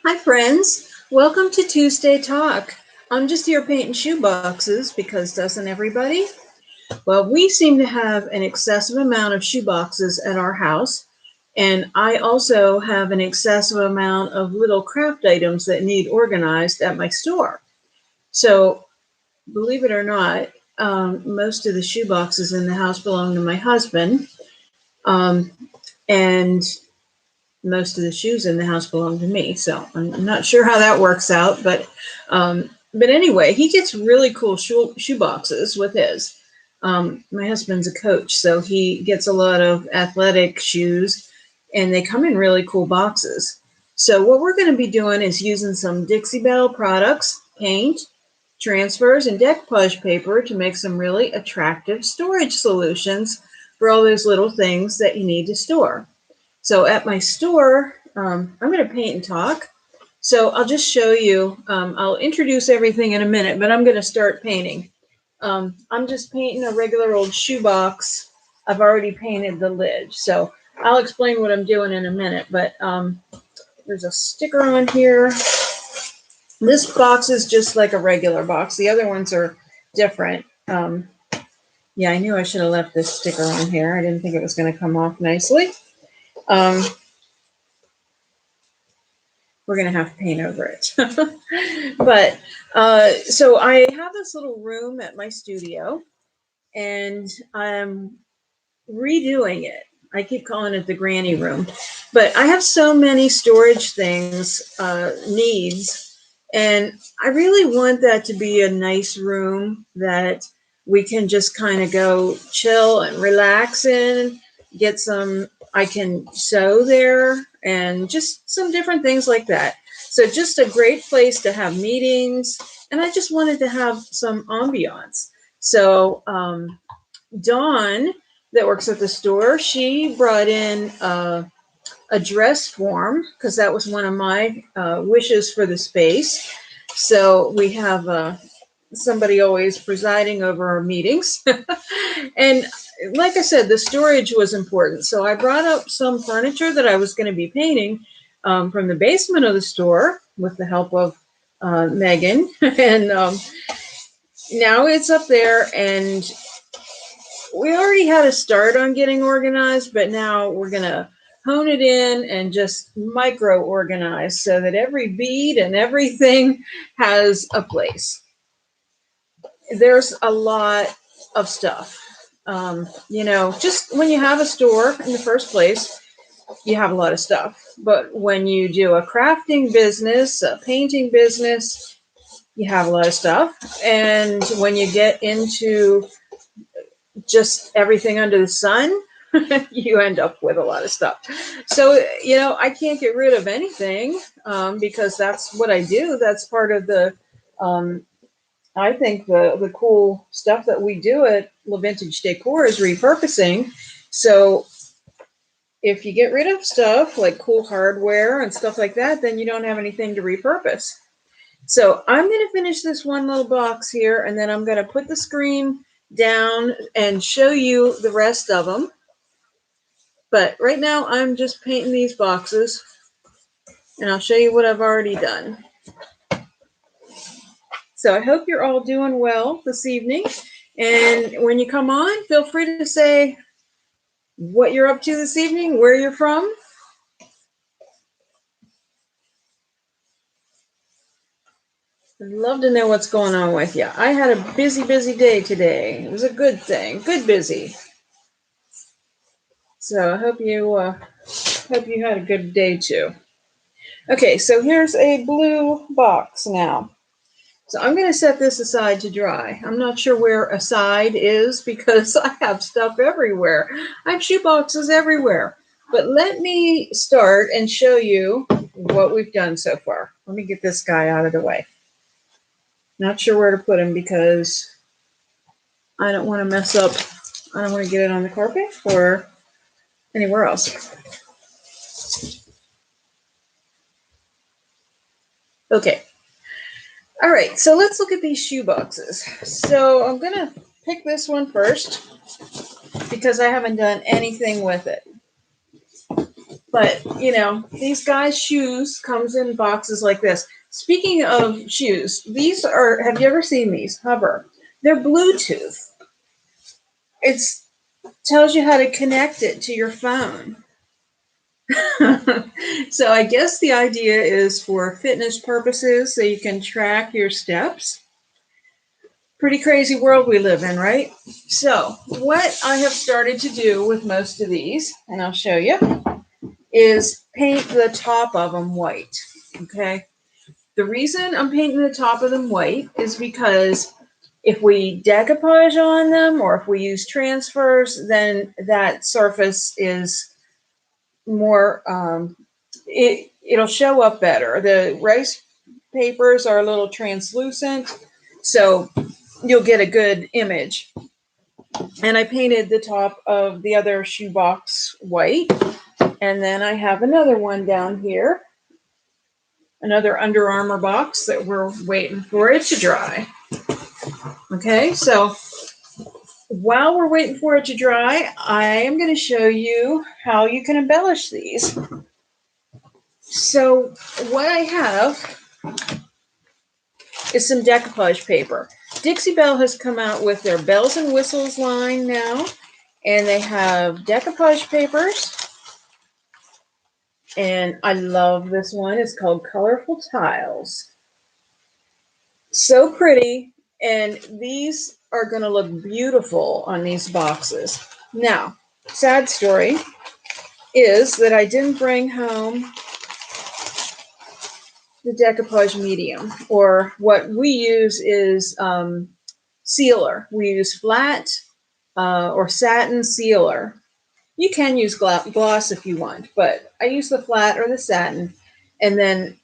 Hi, friends. Welcome to Tuesday Talk. I'm just here painting shoe boxes because doesn't everybody? Well, we seem to have an excessive amount of shoe boxes at our house, and I also have an excessive amount of little craft items that need organized at my store. So, believe it or not, most of the shoe boxes in the house belong to my husband, um, and most of the shoes in the house belong to me. So I'm not sure how that works out, but anyway, he gets really cool shoe boxes with his. My husband's a coach, so he gets a lot of athletic shoes, and they come in really cool boxes. So what we're going to be doing is using some Dixie Belle products, paint, transfers, and decoupage paper to make some really attractive storage solutions for all those little things that you need to store. So at my store, I'm going to paint and talk. So I'll just show you, I'll introduce everything in a minute, but I'm going to start painting. I'm just painting a regular old shoebox. I've already painted the lid. So I'll explain what I'm doing in a minute, but there's a sticker on here. This box is just like a regular box. The other ones are different. Yeah, I knew I should have left this sticker on here. I didn't think it was going to come off nicely. We're going to have to paint over it. But so I have this little room at my studio, and I'm redoing it. I keep calling it the granny room, but I have so many storage things, needs, and I really want that to be a nice room that we can just kind of go chill and relax in, get some, I can sew there, and just some different things like that. So just a great place to have meetings, and I just wanted to have some ambiance. So Dawn, that works at the store, she brought in a dress form because that was one of my wishes for the space. So we have somebody always presiding over our meetings. And like I said, the storage was important. So I brought up some furniture that I was going to be painting from the basement of the store with the help of Megan. And now it's up there, and we already had a start on getting organized, but now we're going to hone it in and just micro organize so that every bead and everything has a place. There's a lot of stuff. Just when you have a store in the first place, you have a lot of stuff. But when you do a crafting business, a painting business, you have a lot of stuff. And when you get into just everything under the sun, you end up with a lot of stuff. So, I can't get rid of anything because that's what I do. That's part of I think the cool stuff that we do at La Vintage Decor is repurposing. So if you get rid of stuff like cool hardware and stuff like that, then you don't have anything to repurpose. So I'm going to finish this one little box here, and then I'm going to put the screen down and show you the rest of them. But right now I'm just painting these boxes, and I'll show you what I've already done. So I hope you're all doing well this evening. And when you come on, feel free to say what you're up to this evening, where you're from. I'd love to know what's going on with you. I had a busy day today. It was a good thing, good busy. So I hope you had a good day too. Okay, so here's a blue box now. So I'm going to set this aside to dry. I'm not sure where aside is because I have stuff everywhere. I have shoe boxes everywhere. But let me start and show you what we've done so far. Let me get this guy out of the way. Not sure where to put him because I don't want to mess up. I don't want to get it on the carpet or anywhere else. Okay. All right, so let's look at these shoe boxes. So I'm going to pick this one first because I haven't done anything with it. But, you know, these guys' shoes comes in boxes like this. Speaking of shoes, these are, have you ever seen these? Hover. They're Bluetooth. It's tells you how to connect it to your phone. So I guess the idea is for fitness purposes so you can track your steps. Pretty crazy world we live in, right? So what I have started to do with most of these, and I'll show you, is paint the top of them white. Okay. The reason I'm painting the top of them white is because if we decoupage on them or if we use transfers, then that surface is more, it'll show up better. The rice papers are a little translucent, so you'll get a good image. And I painted the top of the other shoebox white. And then I have another one down here, another Under Armour box that we're waiting for it to dry. Okay, so while we're waiting for it to dry, I am going to show you how you can embellish these. So what I have is some decoupage paper. Dixie Belle has come out with their bells and whistles line now, and they have decoupage papers. And I love this one. It's called Colorful Tiles. So pretty, and these are going to look beautiful on these boxes. Now, sad story is that I didn't bring home the decoupage medium, or what we use is sealer. We use flat or satin sealer. You can use gloss if you want, but I use the flat or the satin, and then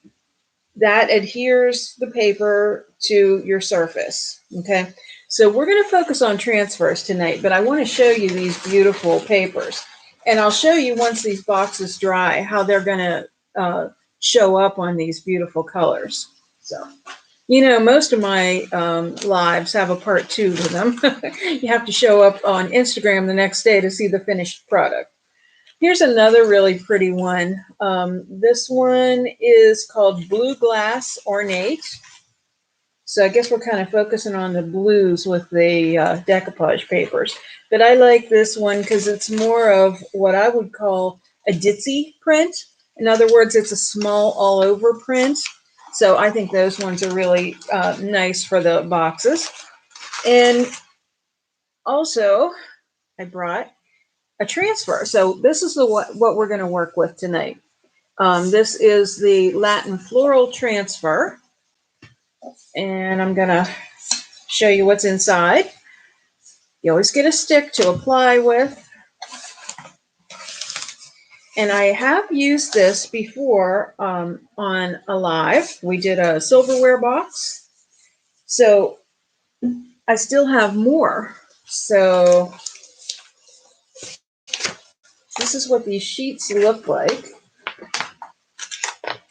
that adheres the paper to your surface. Okay, so we're going to focus on transfers tonight, but I want to show you these beautiful papers, and I'll show you once these boxes dry how they're going to show up on these beautiful colors. So, you know, most of my lives have a part 2 to them. You have to show up on Instagram the next day to see the finished product. Here's another really pretty one. This one is called Blue Glass Ornate. So I guess we're kind of focusing on the blues with the decoupage papers. But I like this one because it's more of what I would call a ditzy print. In other words, it's a small all over print. So I think those ones are really nice for the boxes. And also, I brought a transfer. So this is what we're going to work with tonight. This is the Latin Floral Transfer. And I'm going to show you what's inside. You always get a stick to apply with. And I have used this before on a live. We did a silverware box. So I still have more. So this is what these sheets look like.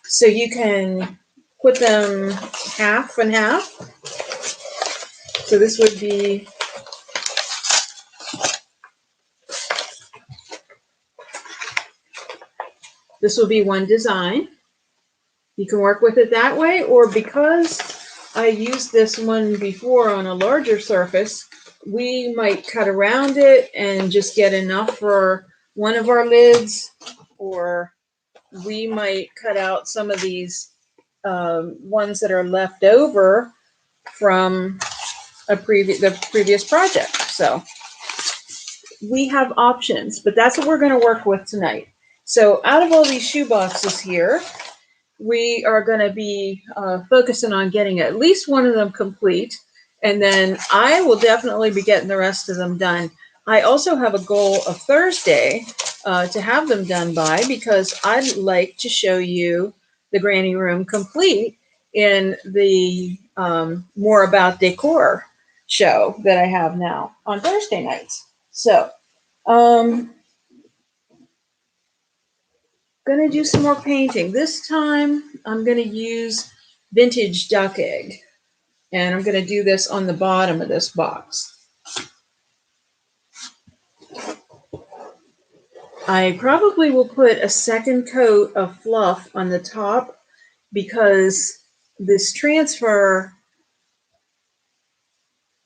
So you can put them half and half. So this would be one design. You can work with it that way, or because I used this one before on a larger surface, we might cut around it and just get enough for one of our lids, or we might cut out some of these ones that are left over from the previous project. So we have options, but that's what we're going to work with tonight. So out of all these shoe boxes here, we are going to be focusing on getting at least one of them complete, and then I will definitely be getting the rest of them done. I also have a goal of Thursday to have them done by, because I'd like to show you the granny room complete in the More About Decor show that I have now on Thursday nights. So going to do some more painting. This time I'm going to use vintage duck egg, and I'm going to do this on the bottom of this box. I probably will put a second coat of fluff on the top because this transfer,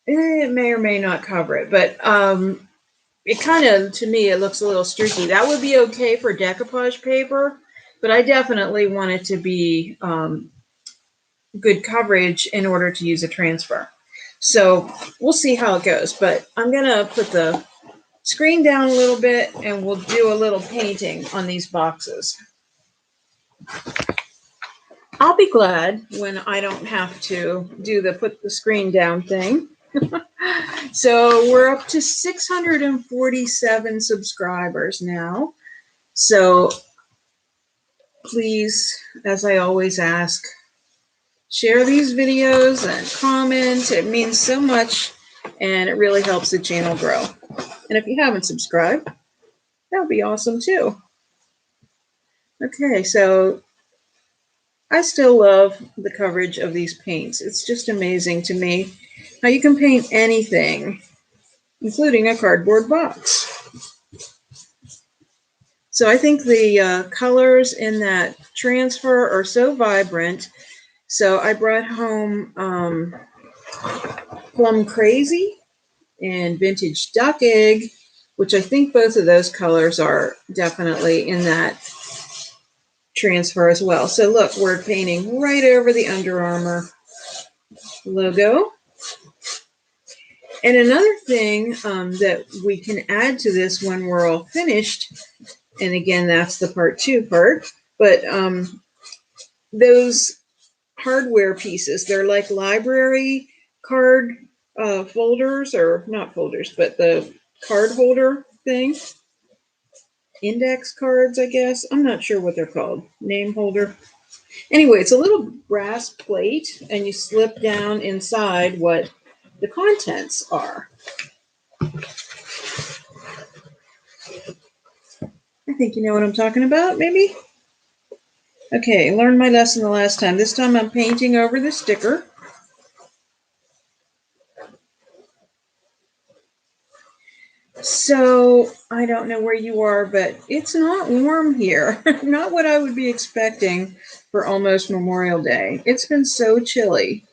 it may or may not cover it, but it kind of, to me, it looks a little streaky. That would be okay for decoupage paper, but I definitely want it to be good coverage in order to use a transfer. So we'll see how it goes, but I'm going to put the screen down a little bit and we'll do a little painting on these boxes. I'll be glad when I don't have to do the put the screen down thing. So we're up to 647 subscribers now. So please, as I always ask, share these videos and comment. It means so much and it really helps the channel grow. And if you haven't subscribed, that would be awesome too. Okay, so I still love the coverage of these paints. It's just amazing to me how you can paint anything, including a cardboard box. So I think the colors in that transfer are so vibrant. So I brought home Plum Crazy and Vintage Duck Egg, which I think both of those colors are definitely in that transfer as well. So look, we're painting right over the Under Armour logo. And another thing that we can add to this when we're all finished, and again, that's the part 2 part, but those hardware pieces, they're like library card folders, or not folders, but the card holder thing. Index cards, I guess. I'm not sure what they're called. Name holder. Anyway, it's a little brass plate, and you slip down inside what the contents are. I think you know what I'm talking about, maybe? Okay, learned my lesson the last time. This time I'm painting over the sticker. So, I don't know where you are, but it's not warm here. Not what I would be expecting for almost Memorial Day. It's been so chilly.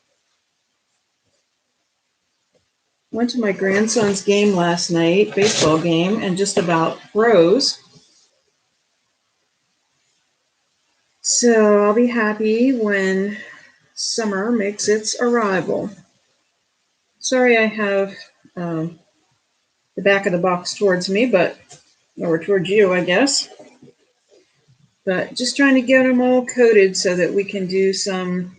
Went to my grandson's game last night, baseball game, and just about froze. So I'll be happy when summer makes its arrival. Sorry I have the back of the box towards me, or towards you, I guess. But just trying to get them all coated so that we can do some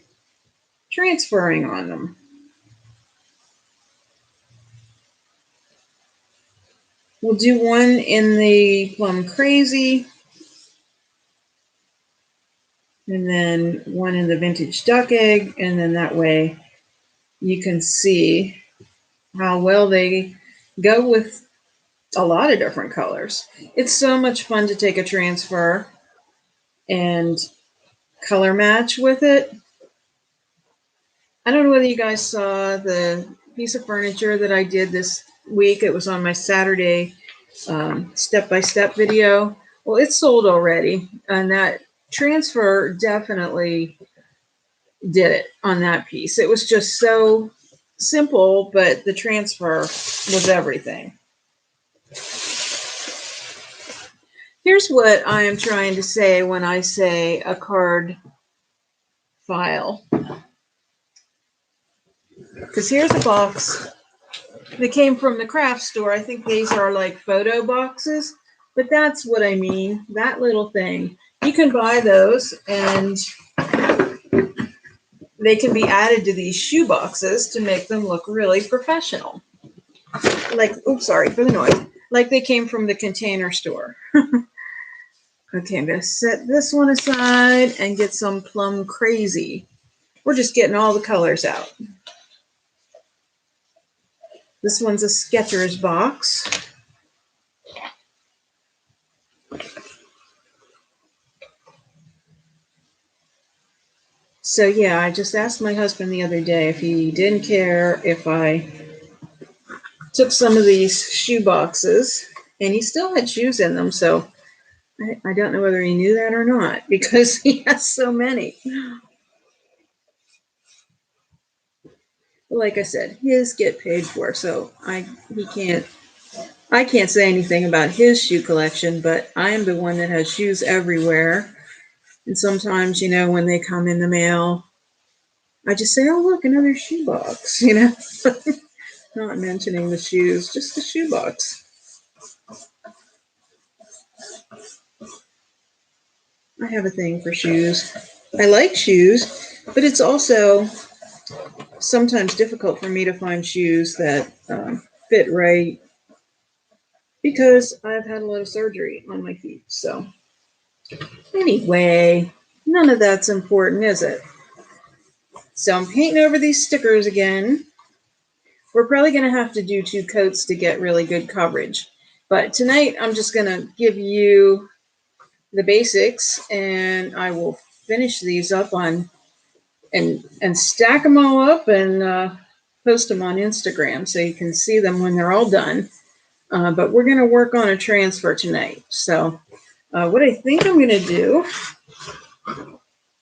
transferring on them. We'll do one in the Plum Crazy, and then one in the Vintage Duck Egg, and then that way you can see how well they go with a lot of different colors. It's so much fun to take a transfer and color match with it. I don't know whether you guys saw the piece of furniture that I did this week. It was on my Saturday step-by-step video. Well, it's sold already, and that transfer definitely did it on that piece. It was just so simple, but the transfer was everything. Here's what I am trying to say when I say a card file. Because here's a box that came from the craft store. I think these are like photo boxes, but that's what I mean, that little thing. You can buy those and they can be added to these shoe boxes to make them look really professional. Like, oops, sorry for the noise. Like they came from the Container Store. Okay, I'm going to set this one aside and get some Plum Crazy. We're just getting all the colors out. This one's a Skechers box. So yeah, I just asked my husband the other day if he didn't care if I took some of these shoe boxes, and he still had shoes in them, so I don't know whether he knew that or not because he has so many. Like I said, his get paid for, so I can't say anything about his shoe collection, but I am the one that has shoes everywhere. And sometimes, when they come in the mail, I just say, oh, look, another shoebox, not mentioning the shoes, just the shoebox. I have a thing for shoes. I like shoes, but it's also sometimes difficult for me to find shoes that fit right because I've had a lot of surgery on my feet. So anyway, none of that's important, is it? So I'm painting over these stickers again. We're probably going to have to do 2 coats to get really good coverage. But tonight I'm just going to give you the basics, and I will finish these up on and stack them all up and post them on Instagram so you can see them when they're all done. But we're going to work on a transfer tonight. So what I think I'm going to do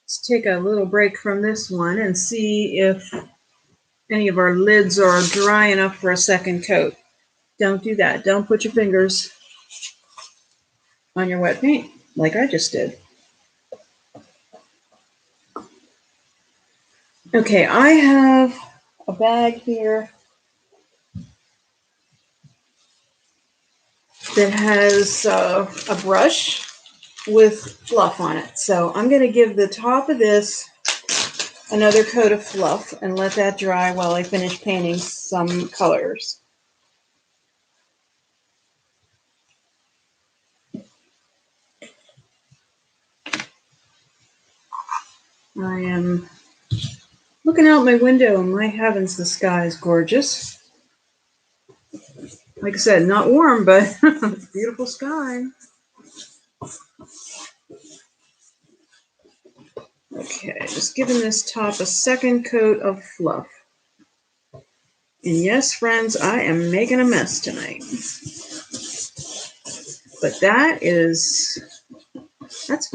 is take a little break from this one and see if any of our lids are dry enough for a second coat. Don't do that. Don't put your fingers on your wet paint like I just did. Okay, I have a bag here that has a brush with fluff on it. So I'm going to give the top of this another coat of fluff and let that dry while I finish painting some colors. I am looking out my window and my heavens, the sky is gorgeous. Like I said, not warm, but beautiful sky. Okay, just giving this top a second coat of fluff. And yes, friends, I am making a mess tonight. But that's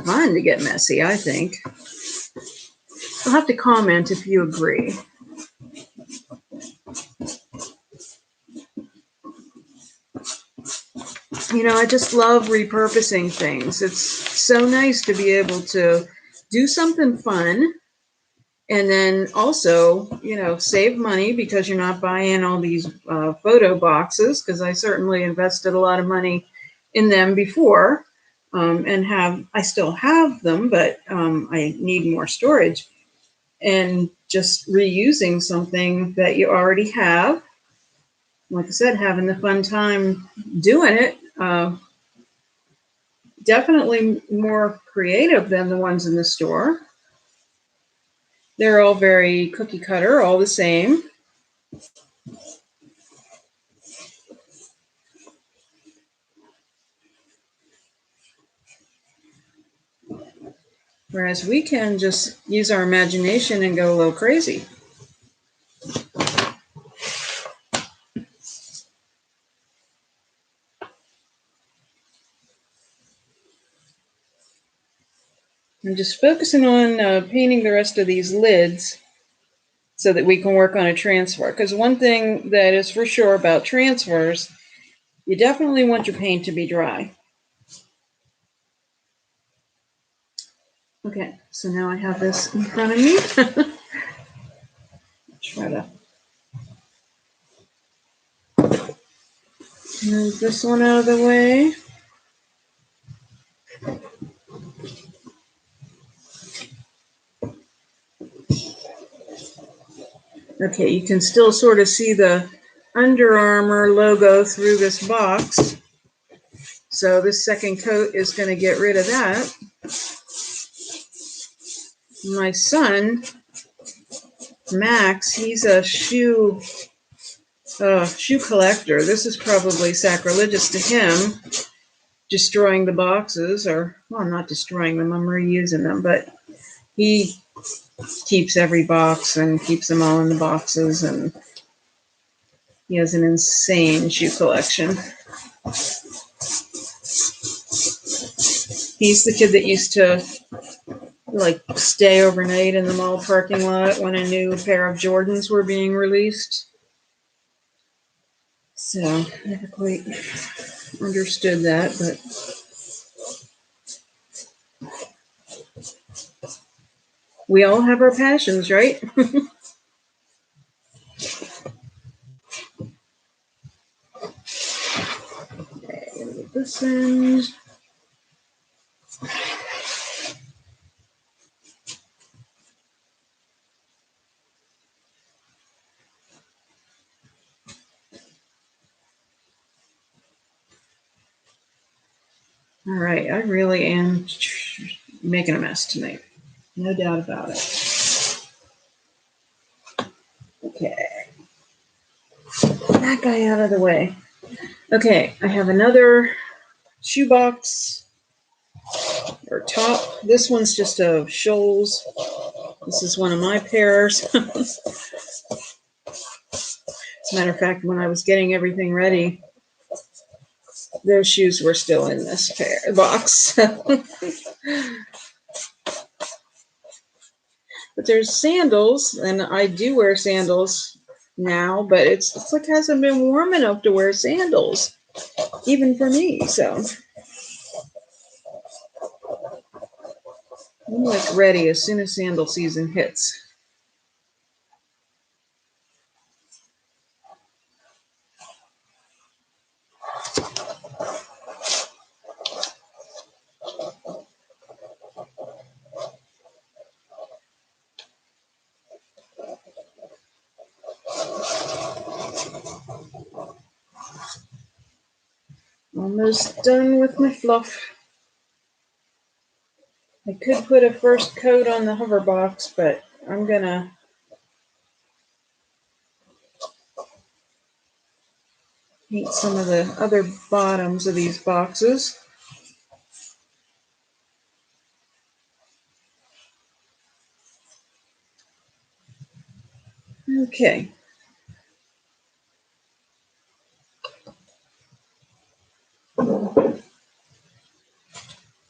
fun to get messy, I think. You'll have to comment if you agree. I just love repurposing things. It's so nice to be able to do something fun and then also, save money because you're not buying all these photo boxes, because I certainly invested a lot of money in them before and I still have them, but I need more storage. And just reusing something that you already have. Like I said, having the fun time doing it. Definitely more creative than the ones in the store. They're all very cookie cutter, all the same. Whereas we can just use our imagination and go a little crazy. I'm just focusing on painting the rest of these lids so that we can work on a transfer. Because one thing that is for sure about transfers, you definitely want your paint to be dry. Okay, so now I have this in front of me. Try to move this one out of the way. Okay, you can still sort of see the Under Armour logo through this box. So this second coat is going to get rid of that. My son, Max, he's a shoe collector. This is probably sacrilegious to him, destroying the boxes, or, well, I'm not destroying them, I'm reusing them, but he keeps every box and keeps them all in the boxes, and he has an insane shoe collection. He's the kid that used to like stay overnight in the mall parking lot when a new pair of Jordans were being released. So never quite understood that, but we all have our passions, right? Okay, get this in. All right, I really am making a mess tonight. No doubt about it. Okay. That guy out of the way. Okay, I have another shoebox or top. This one's just a Shoals. This is one of my pairs. As a matter of fact, when I was getting everything ready, their shoes were still in this box. But there's sandals, and I do wear sandals now, but it's like hasn't been warm enough to wear sandals, even for me. So I'm like ready as soon as sandal season hits. Almost done with my fluff. I could put a first coat on the hover box, but I'm gonna paint some of the other bottoms of these boxes. Okay.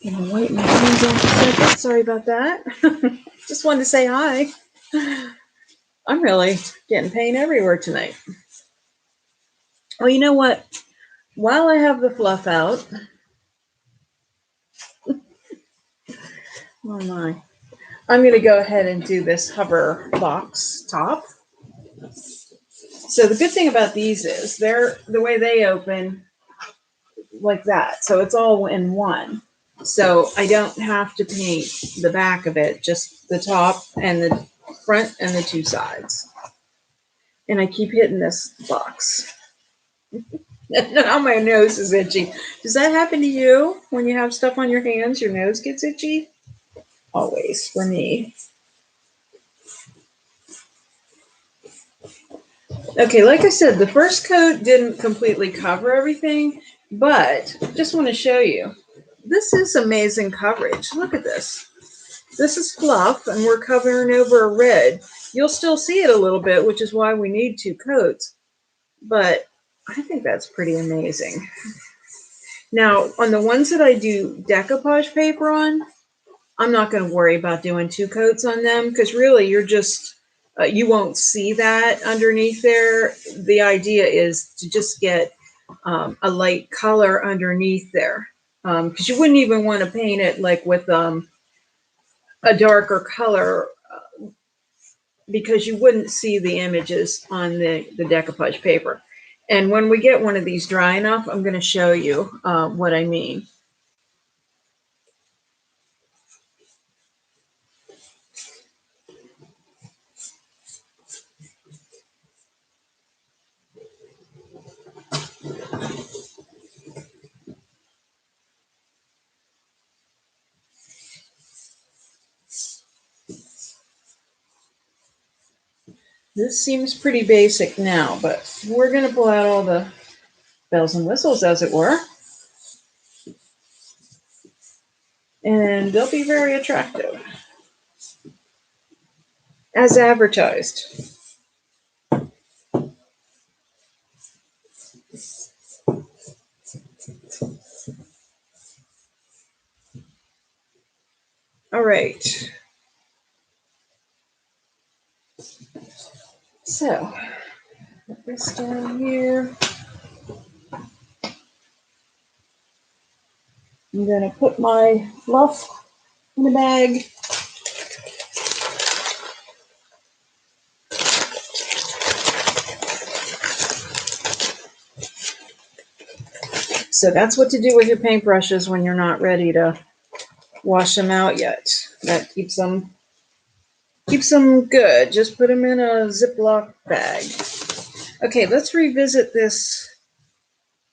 Gonna wipe my hands off a second. Sorry about that. Just wanted to say hi. I'm really getting paint everywhere tonight. Oh, you know what? While I have the fluff out, oh my, I'm going to go ahead and do this hover box top. So the good thing about these is they're the way they open like that. So it's all in one. So I don't have to paint the back of it, just the top and the front and the two sides. And I keep hitting this box. Now my nose is itchy. Does that happen to you when you have stuff on your hands? Your nose gets itchy? Always for me. Okay, like I said, the first coat didn't completely cover everything, but just want to show you. This is amazing coverage. Look at this. This is fluff, and we're covering over a red. You'll still see it a little bit, which is why we need two coats, but I think that's pretty amazing. Now, on the ones that I do decoupage paper on, I'm not going to worry about doing two coats on them because really you're just, you won't see that underneath there. The idea is to just get a light color underneath there because you wouldn't even want to paint it like with a darker color because you wouldn't see the images on the decoupage paper. And when we get one of these dry enough, I'm going to show you what I mean. This seems pretty basic now, but we're going to pull out all the bells and whistles, as it were. And they'll be very attractive. As advertised. All right. So, put this down here. I'm going to put my fluff in the bag. So that's what to do with your paintbrushes when you're not ready to wash them out yet. That keeps them good. Just put them in a Ziploc bag. Okay, let's revisit this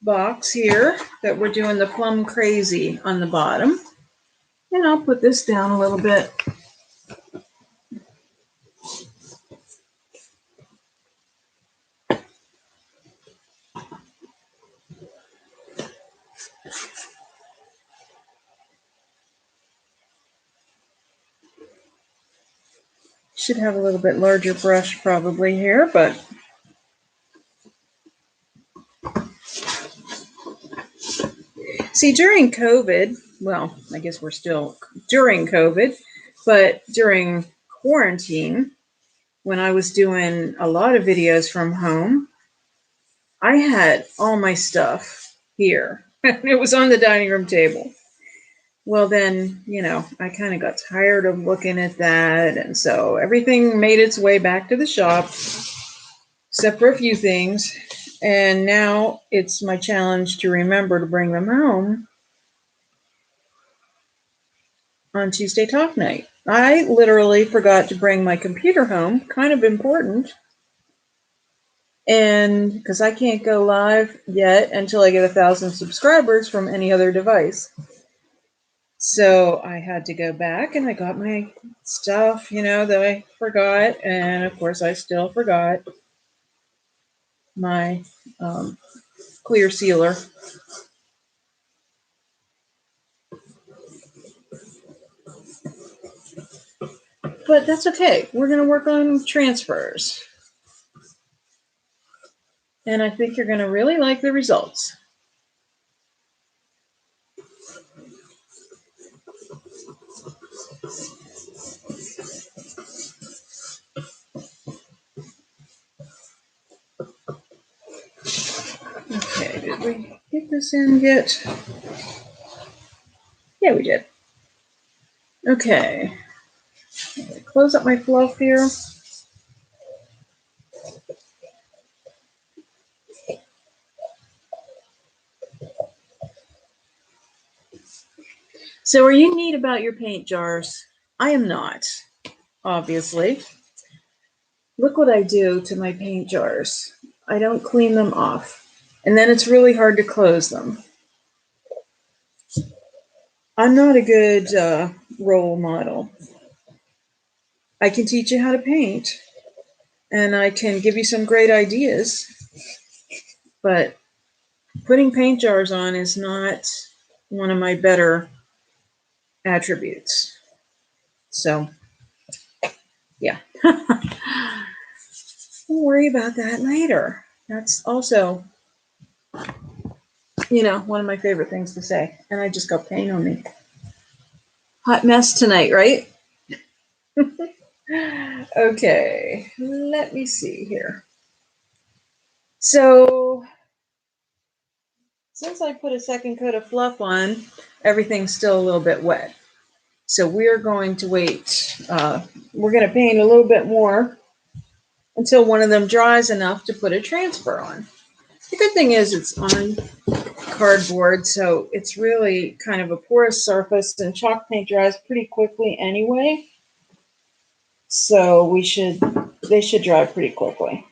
box here that we're doing the Plum Crazy on the bottom. And I'll put this down a little bit. Should have a little bit larger brush probably here, but see, during COVID, well, I guess we're still during COVID, but during quarantine, when I was doing a lot of videos from home, I had all my stuff here. It was on the dining room table. Well, then, I kind of got tired of looking at that. And so everything made its way back to the shop, except for a few things. And now it's my challenge to remember to bring them home on Tuesday Talk Night. I literally forgot to bring my computer home, kind of important. And because I can't go live yet until I get 1,000 subscribers from any other device. So I had to go back and I got my stuff, that I forgot. And of course, I still forgot my clear sealer. But that's okay. We're going to work on transfers. And I think you're going to really like the results. Okay, did we get this in yet? Yeah, we did. Okay. Close up my fluff here. So are you neat about your paint jars? I am not, obviously. Look what I do to my paint jars. I don't clean them off. And then it's really hard to close them. I'm not a good role model. I can teach you how to paint. And I can give you some great ideas. But putting paint jars on is not one of my better attributes. So, yeah. We'll worry about that later. That's also, one of my favorite things to say. And I just got paint on me. Hot mess tonight, right? Okay, let me see here. So, since I put a second coat of fluff on, everything's still a little bit wet. So we're going to wait. We're going to paint a little bit more until one of them dries enough to put a transfer on. The good thing is it's on cardboard, so it's really kind of a porous surface, and chalk paint dries pretty quickly anyway. So they should dry pretty quickly.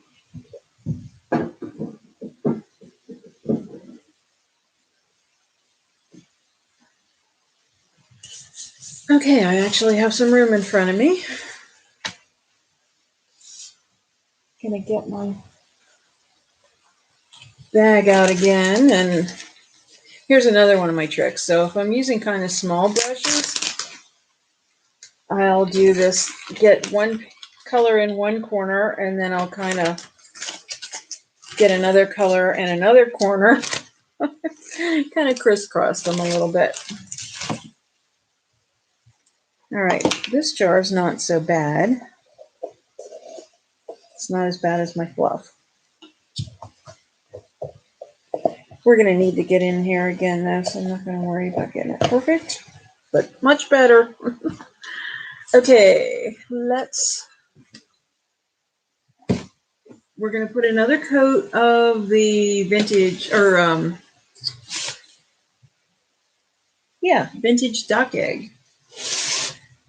Okay, I actually have some room in front of me. Gonna get my bag out again, and here's another one of my tricks. So if I'm using kind of small brushes, I'll do this, get one color in one corner, and then I'll kind of get another color in another corner, kind of crisscross them a little bit. All right, this jar is not so bad. It's not as bad as my fluff. We're going to need to get in here again, though, so I'm not going to worry about getting it perfect, but much better. Okay, we're going to put another coat of the vintage, or vintage duck egg.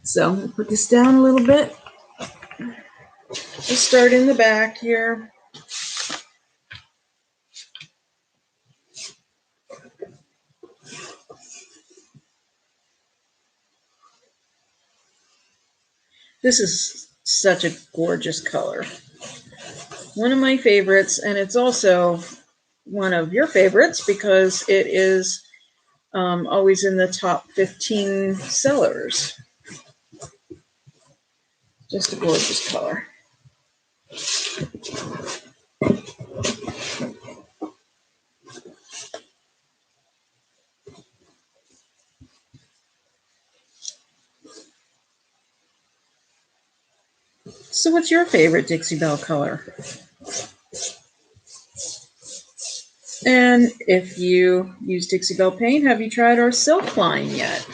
So I'm going to put this down a little bit. We'll start in the back here. This is such a gorgeous color. One of my favorites, and it's also one of your favorites because it is always in the top 15 sellers. Just a gorgeous color. So what's your favorite Dixie Belle color? And if you use Dixie Belle paint, have you tried our silk line yet?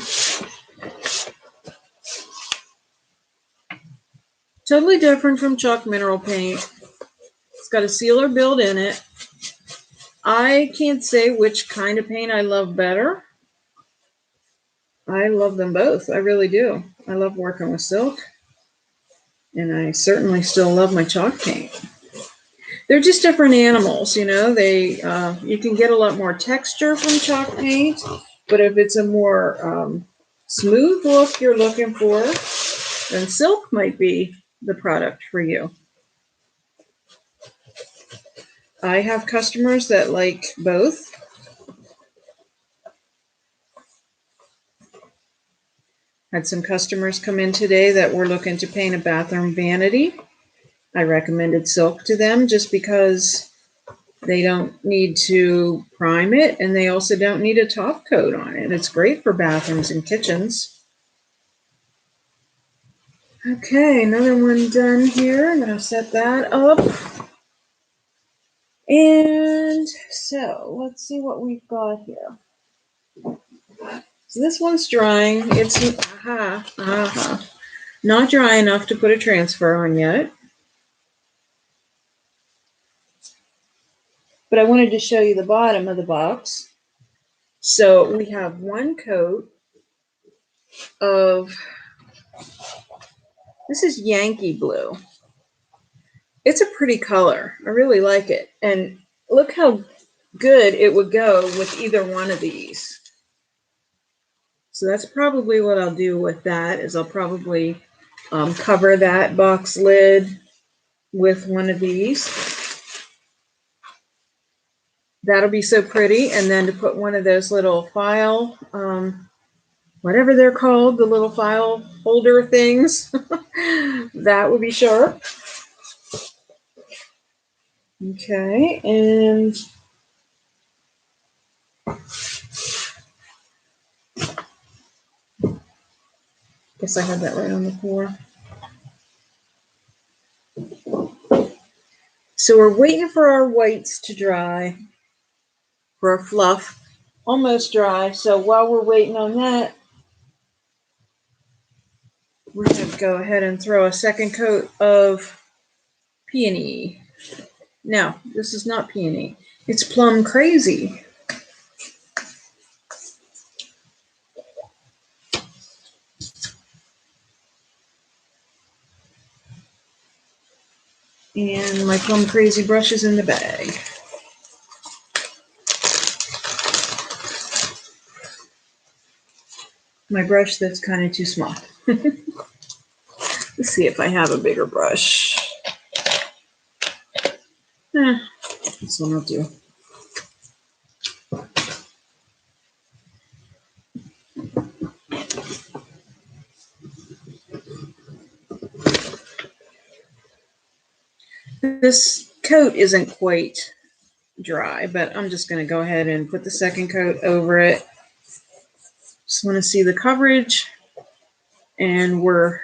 Totally different from chalk mineral paint. It's got a sealer built in it. I can't say which kind of paint I love better. I love them both. I really do. I love working with silk. And I certainly still love my chalk paint. They're just different animals, you know. You can get a lot more texture from chalk paint, but if it's a more smooth look you're looking for, then silk might be the product for you. I have customers that like both. Had some customers come in today that were looking to paint a bathroom vanity. I recommended silk to them just because they don't need to prime it, and they also don't need a top coat on it. It's great for bathrooms and kitchens. Okay, another one done here. I'm going to set that up. And so let's see what we've got here. So this one's drying. It's not dry enough to put a transfer on yet. But I wanted to show you the bottom of the box. So we have one coat of, this is Yankee blue. It's a pretty color. I really like it. And look how good it would go with either one of these. So that's probably what I'll do with that, is I'll probably cover that box lid with one of these. That'll be so pretty. And then to put one of those little file, whatever they're called, the little file holder things, that would be sharp. Okay, and guess I had that right on the floor. So we're waiting for our whites to dry, for our fluff, almost dry. So while we're waiting on that, we're going to go ahead and throw a second coat of peony. No, this is not peony. It's plum crazy. And my plum crazy brush is in the bag. My brush that's kind of too small. Let's see if I have a bigger brush. This one will do. This coat isn't quite dry, but I'm just going to go ahead and put the second coat over it. Just want to see the coverage. And we're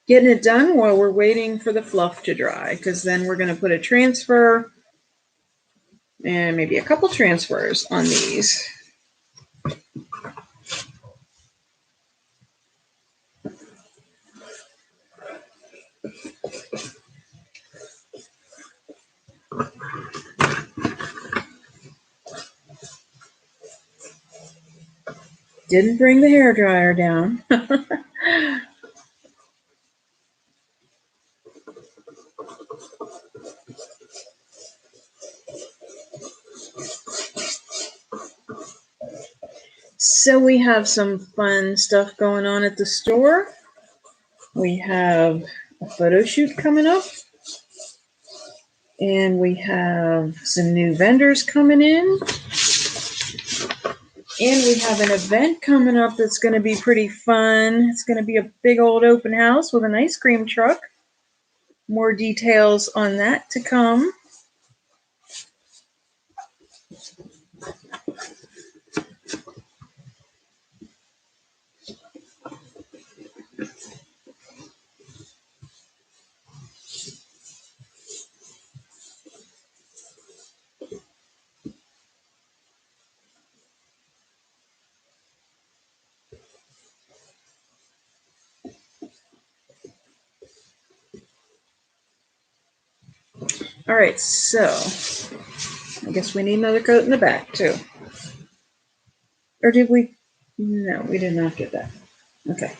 getting it done while we're waiting for the fluff to dry, because then we're going to put a transfer and maybe a couple transfers on these. Didn't bring the hairdryer down. So we have some fun stuff going on at the store. We have a photo shoot coming up. And we have some new vendors coming in. And we have an event coming up that's going to be pretty fun. It's going to be a big old open house with an ice cream truck. More details on that to come. All right, so I guess we need another coat in the back too. Or did we? No, we did not get that. Okay.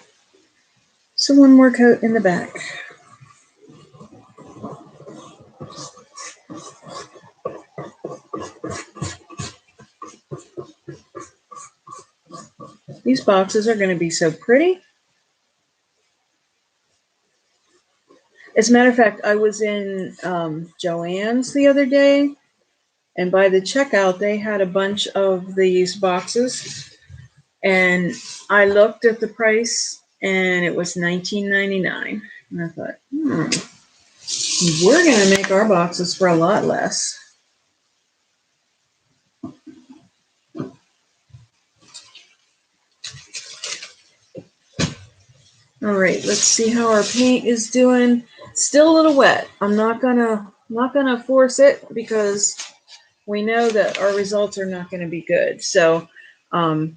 So one more coat in the back. These boxes are going to be so pretty. As a matter of fact, I was in Joann's the other day, and by the checkout, they had a bunch of these boxes, and I looked at the price, and it was $19.99. And I thought, we're going to make our boxes for a lot less. All right, let's see how our paint is doing. Still a little wet. I'm not gonna force it because we know that our results are not going to be good. So we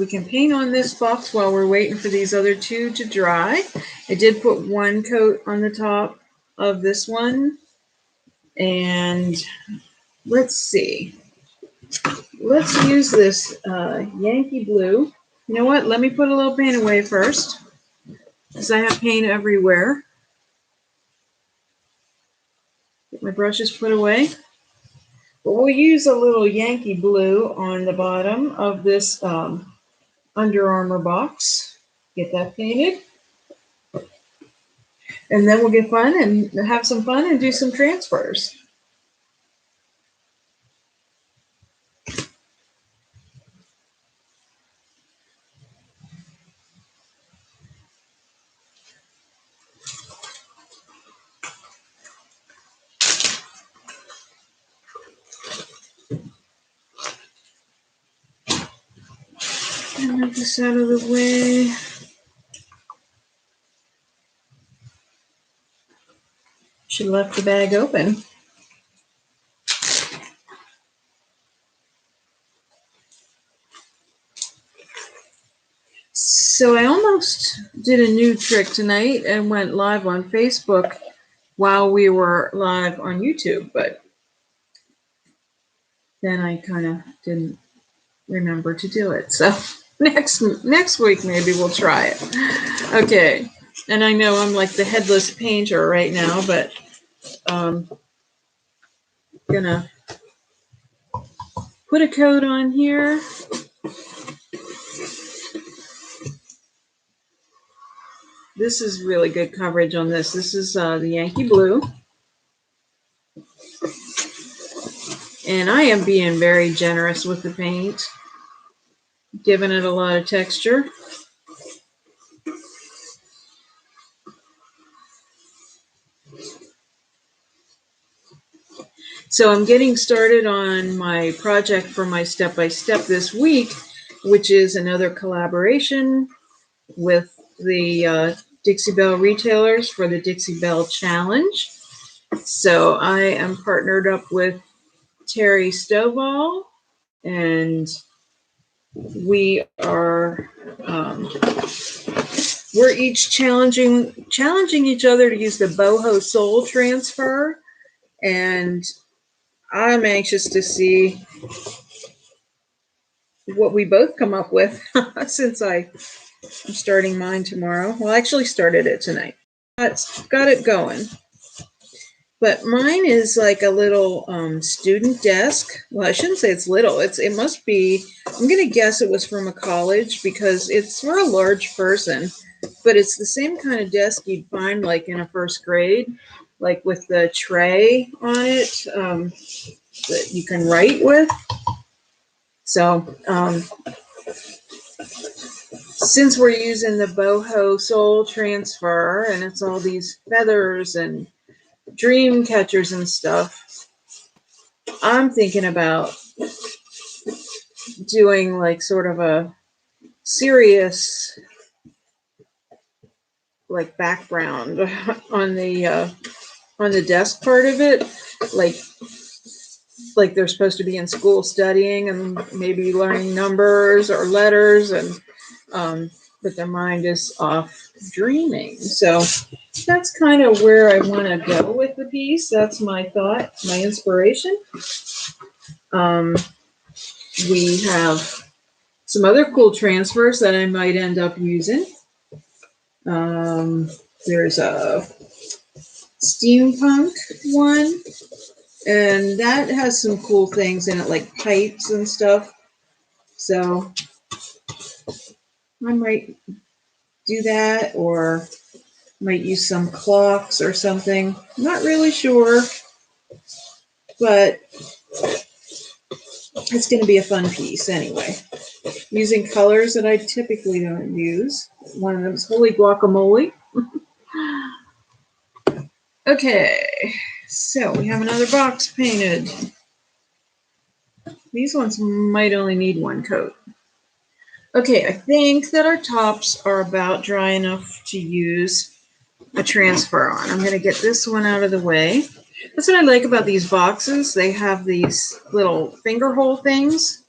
can paint on this box while we're waiting for these other two to dry. I did put one coat on the top of this one. And let's see. Let's use this Yankee blue. You know what? Let me put a little paint away first, because I have paint everywhere. Get my brushes put away. But we'll use a little Yankee blue on the bottom of this Under Armour box. Get that painted. And then we'll get fun and have some fun and do some transfers. And move this out of the way. Should have left the bag open. So I almost did a new trick tonight and went live on Facebook while we were live on YouTube, but then I kind of didn't remember to do it. So next week maybe we'll try it. Okay. And I know I'm like the headless painter right now, but gonna put a coat on here. This is really good coverage on this. This is the Yankee blue. And I am being very generous with the paint, giving it a lot of texture. So I'm getting started on my project for my step-by-step this week, which is another collaboration with the Dixie Belle retailers for the Dixie Belle Challenge. So I am partnered up with Terry Stovall, and we are we're each challenging each other to use the boho soul transfer, and I'm anxious to see what we both come up with since I'm starting mine tomorrow. Well, I actually started it tonight. Got it going. But mine is like a little student desk. Well, I shouldn't say it's little. It must be, I'm going to guess it was from a college because it's for a large person. But it's the same kind of desk you'd find like in a first grade, like with the tray on it that you can write with. So since we're using the boho soul transfer and it's all these feathers and dream catchers and stuff, I'm thinking about doing like sort of a serious like background on the desk part of it, like they're supposed to be in school studying and maybe learning numbers or letters, and but their mind is off dreaming. So that's kind of where I want to go with the piece. That's my thought, my inspiration. We have some other cool transfers that I might end up using. There's a steampunk one, and that has some cool things in it, like pipes and stuff. So I might do that, or might use some clocks or something. Not really sure, but it's going to be a fun piece anyway. Using colors that I typically don't use. One of them is Holy Guacamole. Okay, so we have another box painted. These ones might only need one coat. Okay, I think that our tops are about dry enough to use a transfer on. I'm going to get this one out of the way. That's what I like about these boxes. They have these little finger hole things.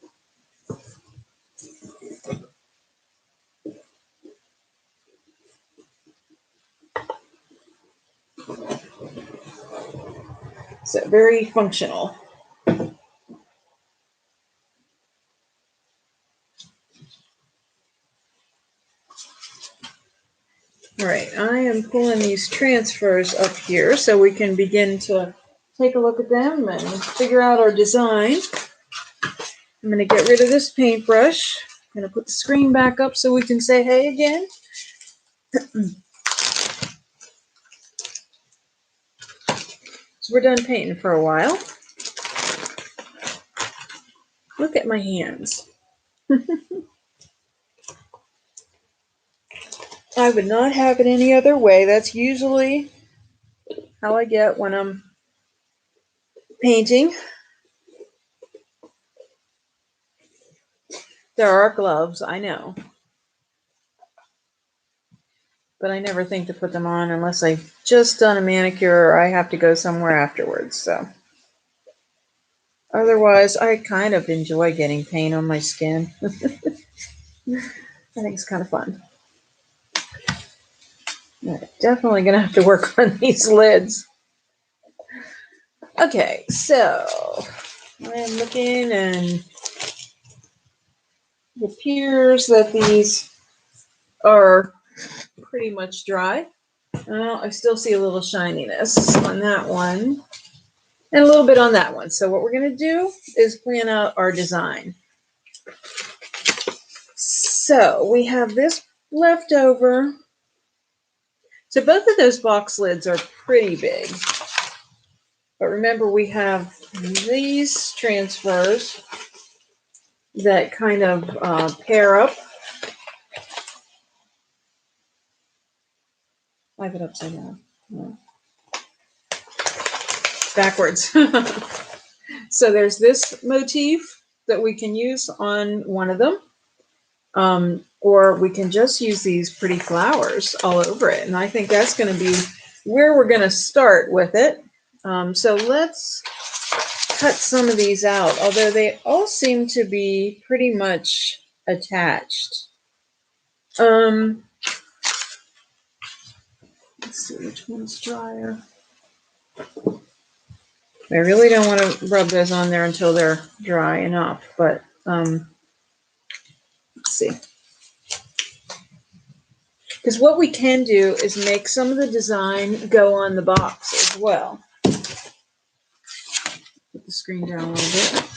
So very functional. All right, I am pulling these transfers up here so we can begin to take a look at them and figure out our design. I'm going to get rid of this paintbrush. I'm going to put the screen back up so we can say hey again. So we're done painting for a while. Look at my hands. I would not have it any other way. That's usually how I get when I'm painting. There are gloves, I know. But I never think to put them on unless I've just done a manicure or I have to go somewhere afterwards. So otherwise, I kind of enjoy getting paint on my skin. I think it's kind of fun. Definitely going to have to work on these lids. Okay, so I'm looking, and it appears that these are pretty much dry. Well, I still see a little shininess on that one and a little bit on that one. So what we're going to do is plan out our design. So we have this left over. So both of those box lids are pretty big. But remember, we have these transfers that kind of pair up. I have it upside down. No. Backwards. So there's this motif that we can use on one of them. Or we can just use these pretty flowers all over it. And I think that's going to be where we're going to start with it. So let's cut some of these out, although they all seem to be pretty much attached. Let's see which one's drier. I really don't want to rub those on there until they're dry enough, but let's see. Because what we can do is make some of the design go on the box as well. Put the screen down a little bit.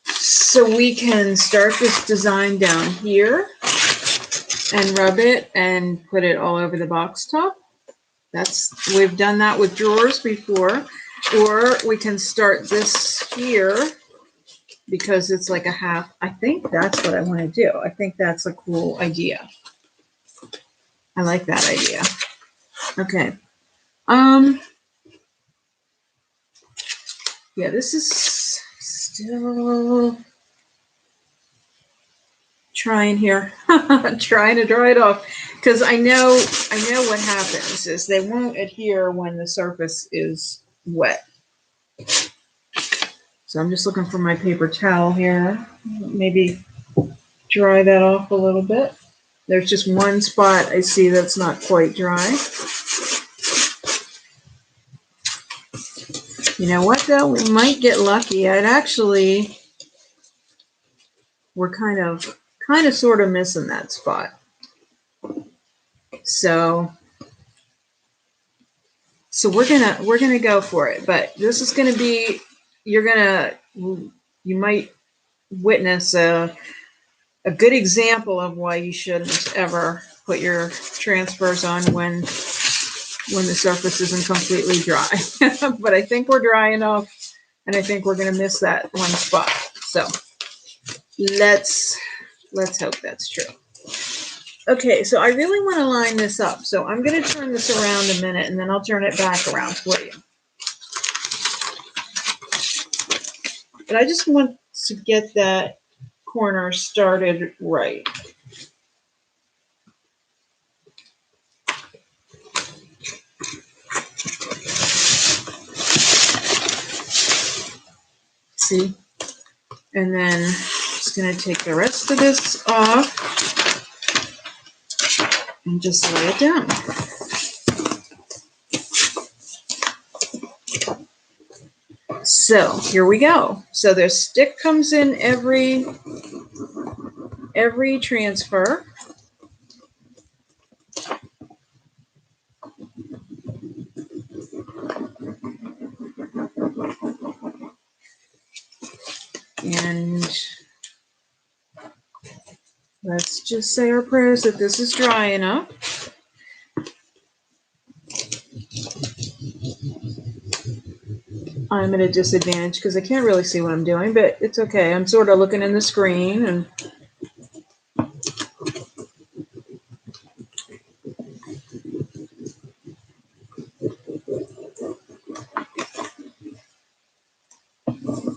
So we can start this design down here and rub it and put it all over the box top. We've done that with drawers before. Or we can start this here because it's like a half. I think that's what I want to do. I think that's a cool idea. I like that idea. Okay. Yeah, this is still trying here, trying to dry it off, because I know what happens is they won't adhere when the surface is wet. So I'm just looking for my paper towel here. Maybe dry that off a little bit. There's just one spot I see that's not quite dry. You know what though? We might get lucky. We're kind of sort of missing that spot. So we're gonna go for it. But this is gonna be, you might witness a good example of why you shouldn't ever put your transfers on when the surface isn't completely dry. But I think we're dry enough, and I think we're going to miss that one spot. So let's hope that's true. Okay, so I really want to line this up. So I'm going to turn this around a minute, and then I'll turn it back around for you. But I just want to get that corner started right. See? And then I'm just going to take the rest of this off and just lay it down. So here we go. So the stick comes in every transfer. And let's just say our prayers that this is dry enough. I'm at a disadvantage because I can't really see what I'm doing, but it's okay. I'm sort of looking in the screen and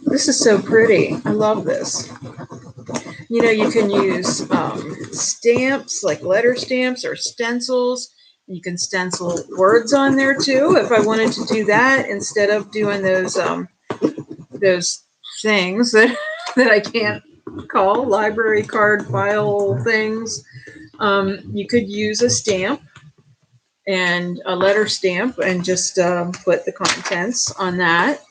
this is so pretty. I love this. You know, you can use stamps, like letter stamps or stencils. You can stencil words on there too. If I wanted to do that instead of doing those things that I can't call library card file things, you could use a stamp and a letter stamp and just put the contents on that.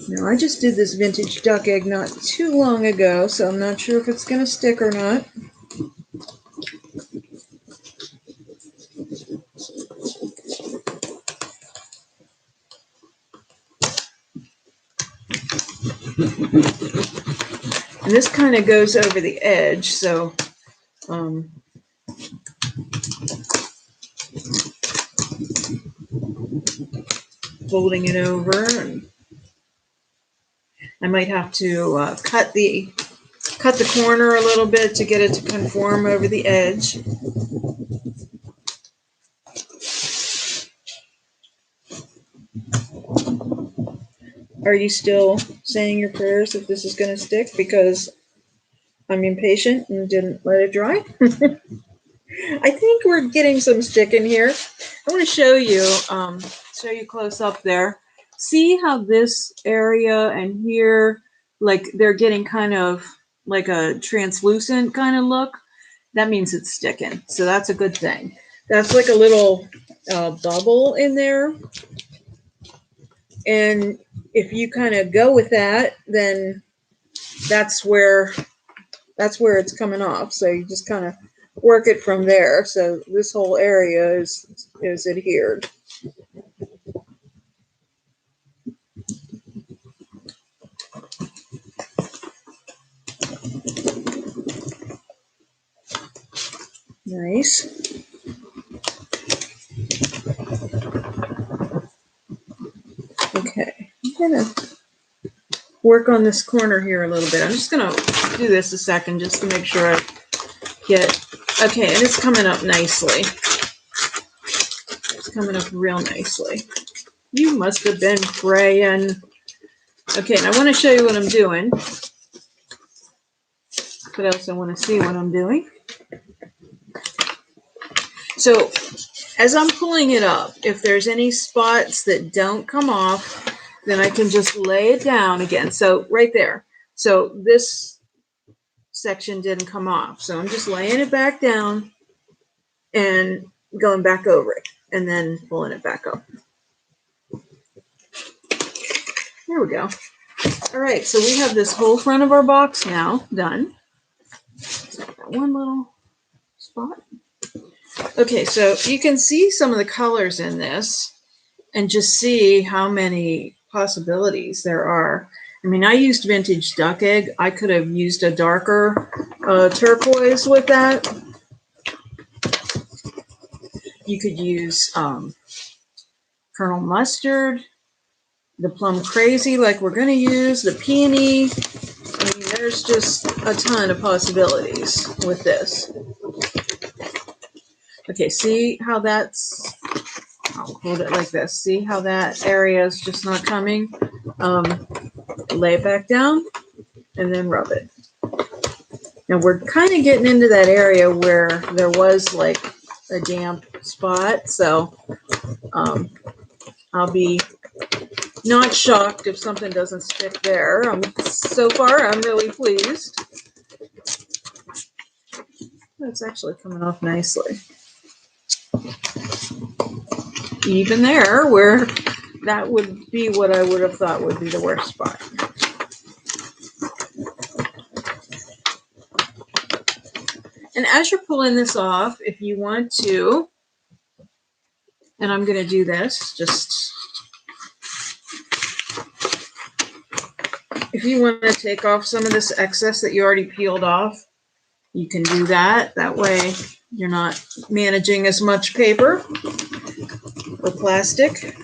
Now, I just did this vintage duck egg not too long ago, so I'm not sure if it's going to stick or not. And this kind of goes over the edge, so folding it over, and I might have to cut the cut the corner a little bit to get it to conform over the edge. Are you still saying your prayers if this is going to stick? Because I'm impatient and didn't let it dry. I think we're getting some stick in here. I want to show you close up there. See how this area and here, like they're getting kind of like a translucent kind of look? That means it's sticking. So that's a good thing. That's like a little bubble in there. And if you kind of go with that, then that's where it's coming off. So you just kind of work it from there. So this whole area is adhered. Nice. Okay, I'm gonna work on this corner here a little bit. I'm just gonna do this a second just to make sure I get, okay, and it's coming up nicely. It's coming up real nicely. You must have been praying. Okay, and I want to show you what I'm doing. But I also want to see what I'm doing. So as I'm pulling it up, if there's any spots that don't come off, then I can just lay it down again. So right there. So this section didn't come off. So I'm just laying it back down and going back over it and then pulling it back up. There we go. All right, so we have this whole front of our box now done. So I've got one little spot. Okay, so you can see some of the colors in this and just see how many possibilities there are. I mean, I used vintage duck egg. I could have used a darker turquoise with that. You could use Colonel Mustard, the Plum Crazy like we're going to use, the Peony. I mean, there's just a ton of possibilities with this. Okay, see how that's, I'll hold it like this. See how that area is just not coming? Lay it back down and then rub it. Now we're kind of getting into that area where there was like a damp spot. So I'll be not shocked if something doesn't stick there. So far, I'm really pleased. It's actually coming off nicely. Even there, where that would be what I would have thought would be the worst spot. And as you're pulling this off, if you want to, and I'm going to do this, just if you want to take off some of this excess that you already peeled off, you can do that. That way you're not managing as much paper or plastic.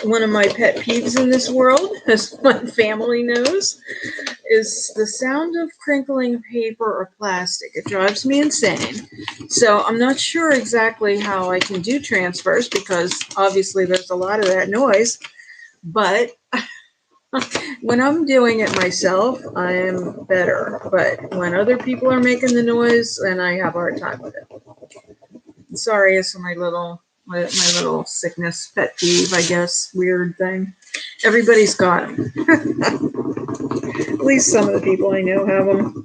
One of my pet peeves in this world, as my family knows, is the sound of crinkling paper or plastic. It drives me insane. So I'm not sure exactly how I can do transfers because obviously there's a lot of that noise. But when I'm doing it myself, I am better. But when other people are making the noise, then I have a hard time with it. Sorry, it's my little sickness, pet peeve, I guess, weird thing. Everybody's got them. At least some of the people I know have them.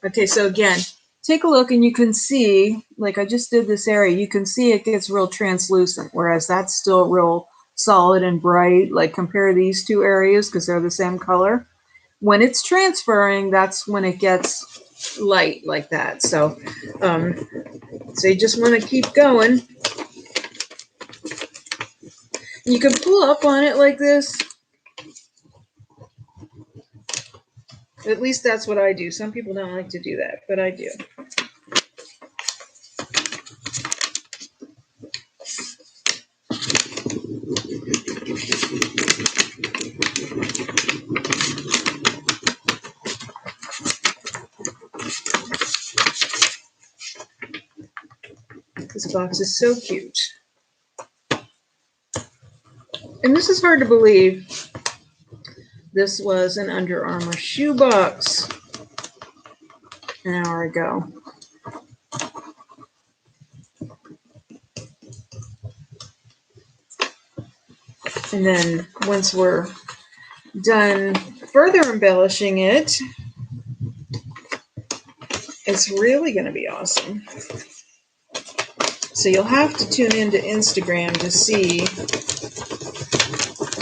Okay, so again, take a look and you can see, like I just did this area, you can see it gets real translucent, whereas that's still real solid and bright. Like compare these two areas because they're the same color. When it's transferring, that's when it gets light like that. So you just want to keep going. You can pull up on it like this. At least that's what I do. Some people don't like to do that, but I do. This box is so cute. And this is hard to believe. This was an Under Armour shoebox an hour ago. And then once we're done further embellishing it, it's really going to be awesome. So you'll have to tune into Instagram to see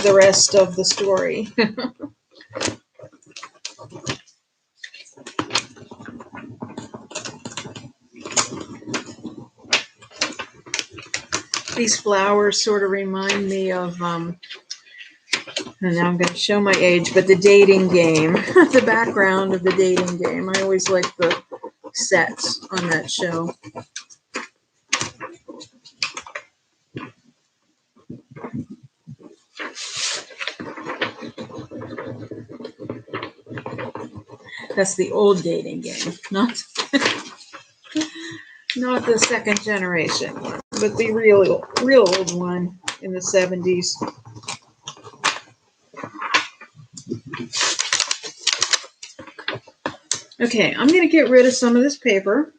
the rest of the story. These flowers sort of remind me of, and now I'm going to show my age, but the dating game, the background of the dating game. I always like the sets on that show. That's the old dating game, not the second generation one, but the real old one in the 70s. Okay, I'm going to get rid of some of this paper.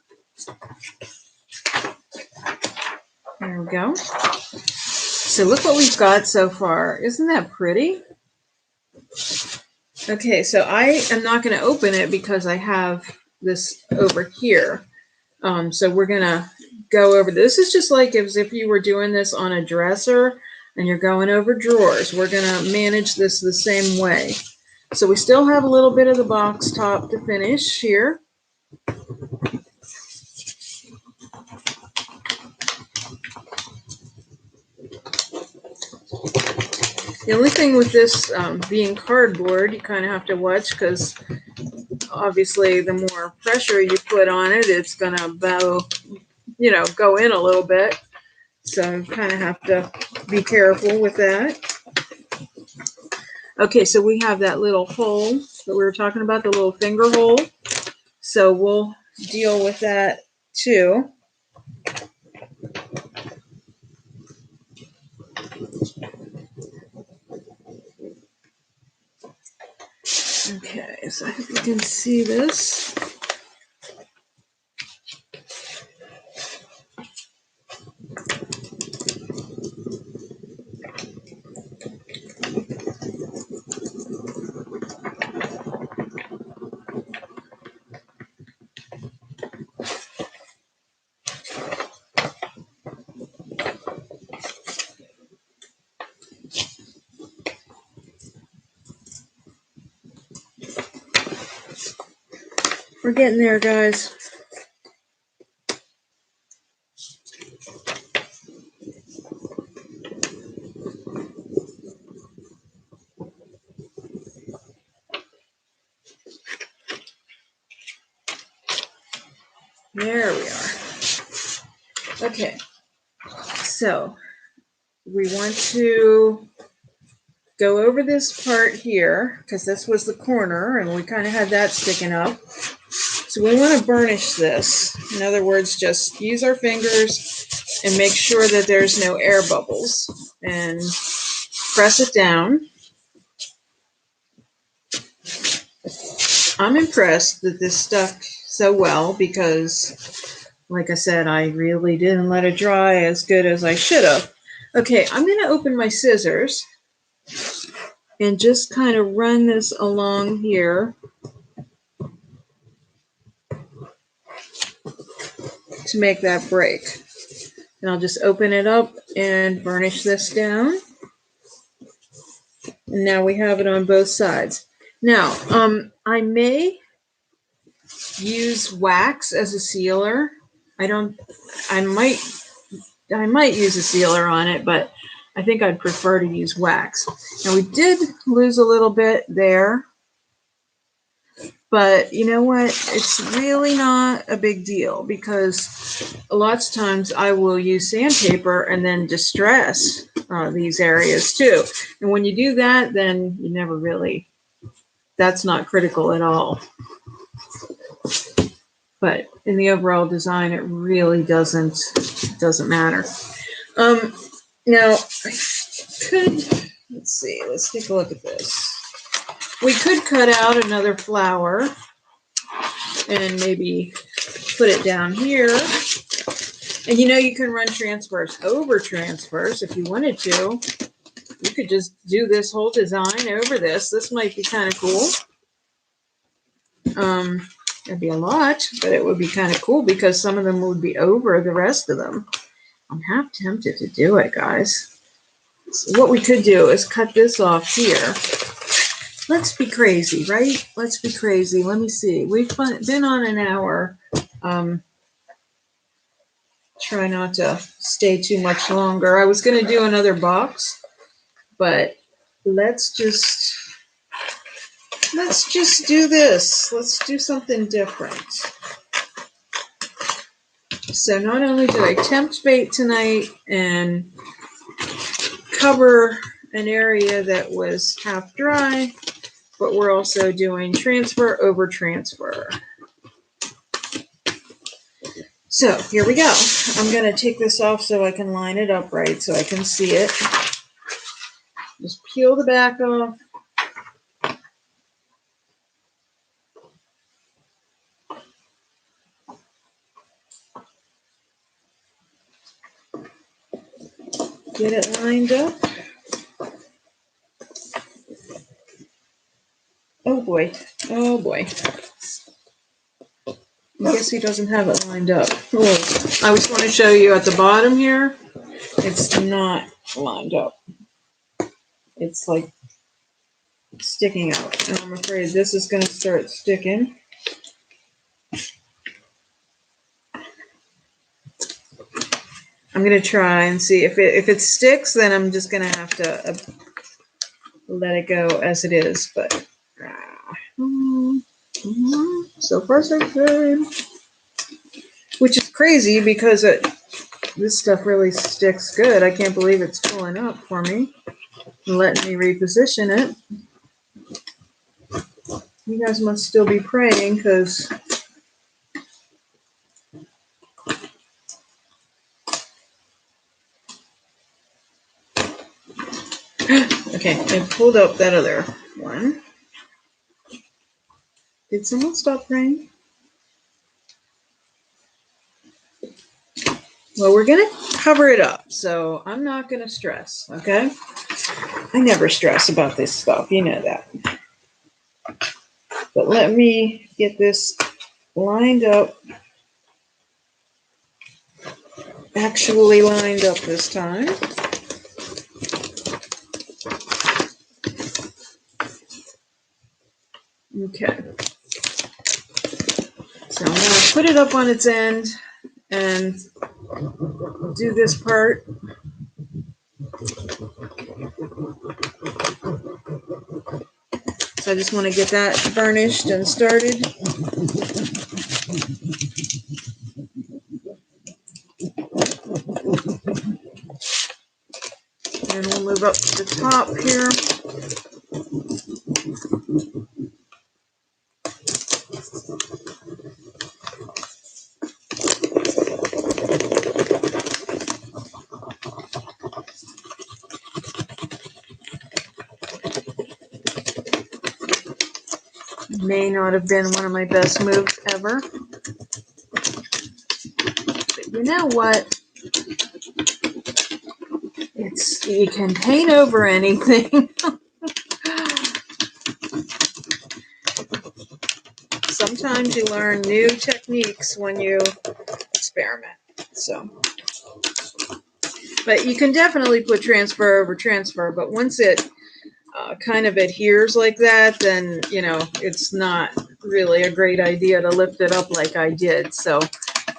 There we go. So look what we've got so far. Isn't that pretty? Okay, so I am not going to open it because I have this over here. So we're going to go over this. This is just like as if you were doing this on a dresser and you're going over drawers. We're going to manage this the same way. So we still have a little bit of the box top to finish here. The only thing with this being cardboard, you kind of have to watch because obviously the more pressure you put on it, it's going to go in a little bit. So you kind of have to be careful with that. Okay, so we have that little hole that we were talking about, the little finger hole. So we'll deal with that too. Okay, so I hope you can see this. We're getting there, guys. There we are. Okay, so we want to go over this part here because this was the corner and we kind of had that sticking up. So we want to burnish this. In other words, just use our fingers and make sure that there's no air bubbles and press it down. I'm impressed that this stuck so well because, like I said, I really didn't let it dry as good as I should have. Okay, I'm going to open my scissors and just kind of run this along here to make that break. And I'll just open it up and burnish this down. And now we have it on both sides. Now, I may use wax as a sealer. I might use a sealer on it, but I think I'd prefer to use wax. Now we did lose a little bit there, but you know what? It's really not a big deal because lots of times I will use sandpaper and then distress these areas too. And when you do that, then you never really, that's not critical at all. but in the overall design, it really doesn't matter. Now I could, let's see, let's take a look at this. We could cut out another flower and maybe put it down here. And you know, you can run transfers over transfers if you wanted to. You could just do this whole design over this. This might be kind of cool. It'd be a lot, but it would be kind of cool because some of them would be over the rest of them. I'm half tempted to do it, guys. So what we could do is cut this off here. Let's be crazy, right? Let's be crazy. Let me see. We've been on an hour. Try not to stay too much longer. I was going to do another box, but let's just do this. Let's do something different. So not only did I tempt bait tonight and cover an area that was half dry, but we're also doing transfer over transfer. So here we go. I'm going to take this off so I can line it up right so I can see it. Just peel the back off. Get it lined up. Oh boy. Oh boy. I guess he doesn't have it lined up. Oh, I just want to show you at the bottom here. It's not lined up. It's like sticking out. And I'm afraid this is going to start sticking. I'm going to try and see if it sticks, then I'm just going to have to let it go as it is. But so far so good. Which is crazy because this stuff really sticks good. I can't believe it's pulling up for me and letting me reposition it. You guys must still be praying because okay, I pulled up that other one. Did someone stop praying? Well, we're going to cover it up, so I'm not going to stress, okay? I never stress about this stuff, you know that. But let me get this lined up, actually lined up this time. Okay. So I'm going to put it up on its end and do this part. So I just want to get that burnished and started. And we'll move up to the top here. May not have been one of my best moves ever. But you know what? You can paint over anything. Sometimes you learn new techniques when you experiment. So, but you can definitely put transfer over transfer, but once it kind of adheres like that, then, you know, it's not really a great idea to lift it up like I did. So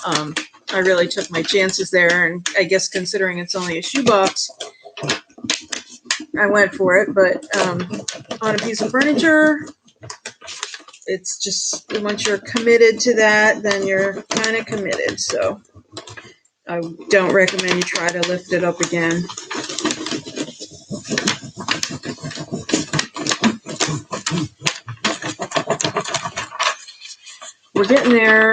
I really took my chances there, and I guess considering it's only a shoebox, I went for it. But on a piece of furniture, it's just, once you're committed to that, then you're kind of committed. So I don't recommend you try to lift it up again. We're getting there.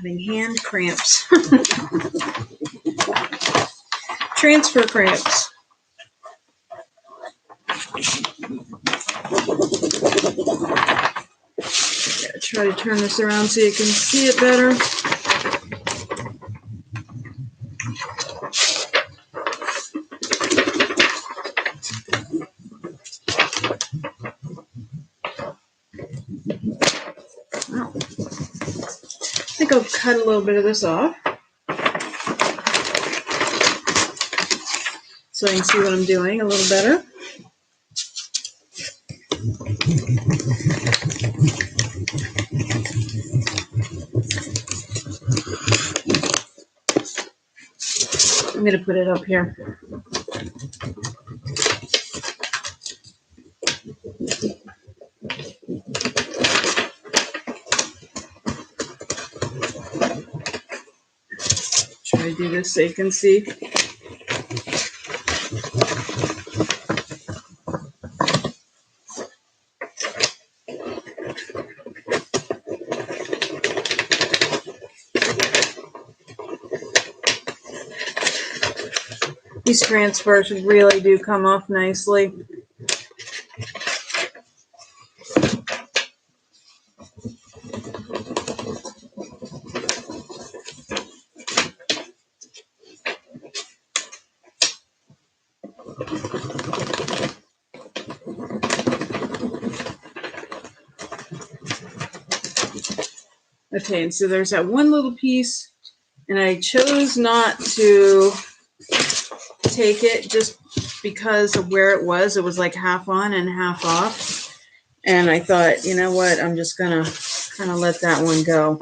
having hand cramps. Transfer cramps. Gotta try to turn this around so you can see it better. Oh. I think I'll cut a little bit of this off so I can see what I'm doing a little better. I'm going to put it up here. Try to do this so you can see. These transfers really do come off nicely. Okay, and so there's that one little piece, and I chose not to take it just because of where it was. It was like half on and half off. And I thought, you know what, I'm just gonna kind of let that one go.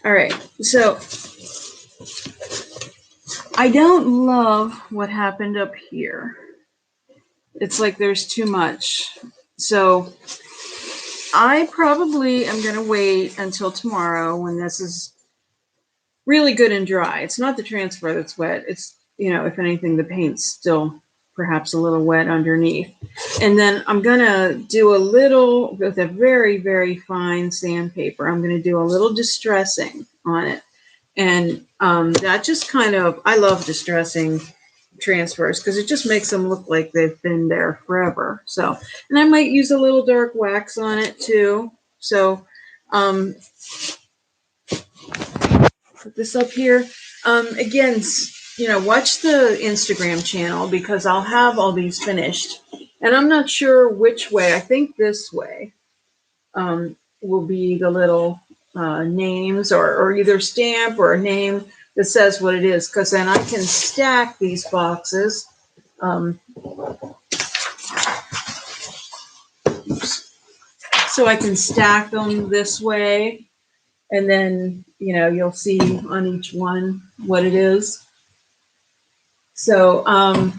All right, so I don't love what happened up here. It's like there's too much. So I probably am going to wait until tomorrow when this is really good and dry. It's not the transfer that's wet. It's, you know, if anything, the paint's still perhaps a little wet underneath. And then I'm going to do a little, with a very, very fine sandpaper, I'm going to do a little distressing on it. And that just kind of, I love distressing transfers because it just makes them look like they've been there forever. So, and I might use a little dark wax on it too. So, put this up here. Again, you know, watch the Instagram channel because I'll have all these finished. And I'm not sure which way. I think this way will be the little names or either stamp or a name that says what it is, because then I can stack these boxes. So I can stack them this way, and then, you know, you'll see on each one what it is. So,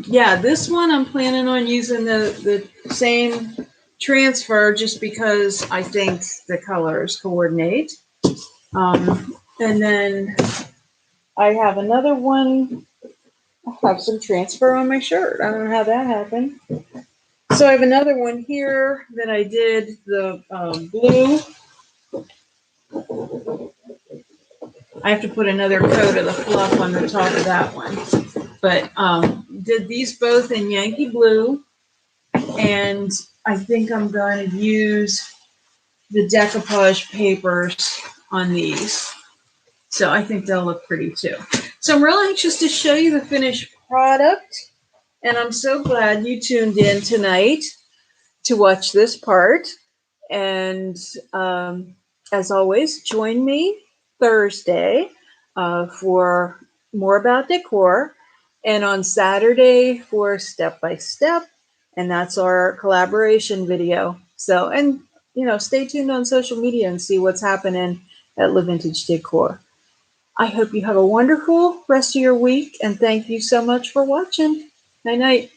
yeah, this one I'm planning on using the same transfer just because I think the colors coordinate. And then I have another one. I have some transfer on my shirt. I don't know how that happened. So I have another one here that I did the blue. I have to put another coat of the fluff on the top of that one. But did these both in Yankee Blue. And I think I'm going to use the decoupage papers on these. So I think they'll look pretty too. So I'm real anxious to show you the finished product. And I'm so glad you tuned in tonight to watch this part. And as always, join me Thursday for more about decor, and on Saturday for step by step, and that's our collaboration video. So, and you know, stay tuned on social media and see what's happening at Le Vintage Decor. I hope you have a wonderful rest of your week, and thank you so much for watching. Night night.